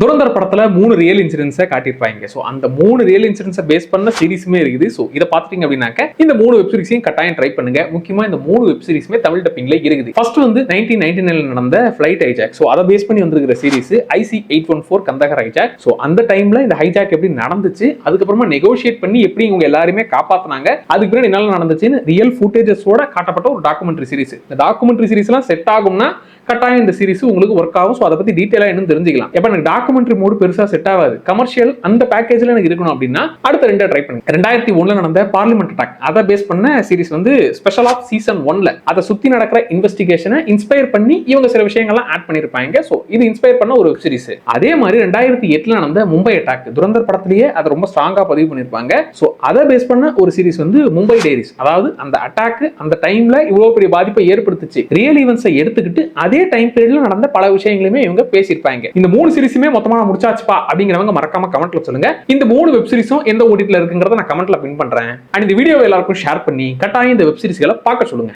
துரந்தர் படத்துல 3 ரியல் இன்சிடென்ட்ஸை காட்டியிருப்பாங்க. ஸோ அந்த 3 ரியல் இன்சிடென்ட்ஸை பேஸ் பண்ண சீரிஸுமே இருக்குது. ஸோ இதை பார்த்துட்டீங்க அப்படின்னாக்க இந்த 3 வெப் சீரிஸையும் கட்டாயம் ட்ரை பண்ணுங்க. முக்கியமா இந்த 3 வெப் சீரிஸுமே தமிழ் டப்பிங்ல இருக்குது. ஃபர்ஸ்ட் வந்து 1999 நடந்த ஃபிளைட் ஹைஜாக். ஸோ அதை பேஸ் பண்ணி வந்திருக்கிற சீரிஸ் IC-814 கந்தகர் ஹைஜாக். ஸோ அந்த டைம்ல இந்த ஹைஜாக் எப்படி நடந்துச்சு, அதுக்கப்புறமா நெகோஷியேட் பண்ணி எப்படி இவங்க எல்லாருமே காப்பாத்தினாங்க, அதுக்கு பின்னாடி என்ன நடந்துச்சுன்னு ரியல் ஃபுட்டேஜஸோட காட்டப்பட்ட ஒரு டாக்குமெண்ட்ரி சீரிஸ். இந்த டாக்குமெண்ட்ரி சீரிஸ் எல்லாம் செட் ஆகும்னா கட்டாயம் இந்த சீரிஸ் உங்களுக்கு ஒர்க் ஆகும். ஸோ அதை பத்தி டீடைலா என்ன தெரிஞ்சுக்கலாம். எப்ப எனக்கு டாக்குமெண்ட்ரி மோடு பெருசா செட் ஆகாது, கமர்ஷியல் அந்த பேக்கேஜ்ல எனக்கு இருக்கணும் அப்படின்னா அடுத்த 2 ட்ரை பண்ணுங்க. 2001 நடந்த பார்லிமெண்ட் அட்டாக் அதை பேஸ் பண்ண சீரிஸ் வந்து ஸ்பெஷல் ஆஃப் சீசன் 1ல அதை சுத்தி நடக்கிற இன்வெஸ்டிகேஷனை இன்ஸ்பயர் பண்ணி இவங்க சில விஷயங்கள்லாம் ஆட் பண்ணிருப்பாங்க. ஸோ இது இன்ஸ்பயர் பண்ண ஒரு வெப் சீரிஸ். அதே மாதிரி 2008 நடந்த மும்பை அட்டாக் துரந்தர் படத்திலேயே அதை ரொம்ப ஸ்ட்ராங்கா பதிவு பண்ணிருப்பாங்க. ஸோ அதை பேஸ் பண்ண ஒரு சீரிஸ் வந்து மும்பை டைரிஸ். அதாவது அந்த அட்டாக் அந்த டைம்ல இவ்வளவு பெரிய பாதிப்பை ஏற்படுத்துச்சு, ரியல் ஈவென்ட்ஸை எடுத்துக்கிட்டு அதே டைம் பீரியட்ல நடந்த பல விஷயங்களுமே இவங்க பேசியிருப்பாங்க. இந்த 3 சீரிஸுமே மொத்தமா முடிச்சாச்சுப்பா அப்படிங்கிறவங்க மறக்காம கமெண்ட்ல சொல்லுங்க. இந்த 3 வெப் சீரிஸும் எந்த ஓடிடில இருக்குங்கிறத நான் கமெண்ட்ல பின் பண்றேன். அண்ட் இந்த வீடியோவை எல்லாருக்கும் ஷேர் பண்ணி கட்டாயம் இந்த வெப் சீரிஸ்களை பார்க்க சொல்லுங்க.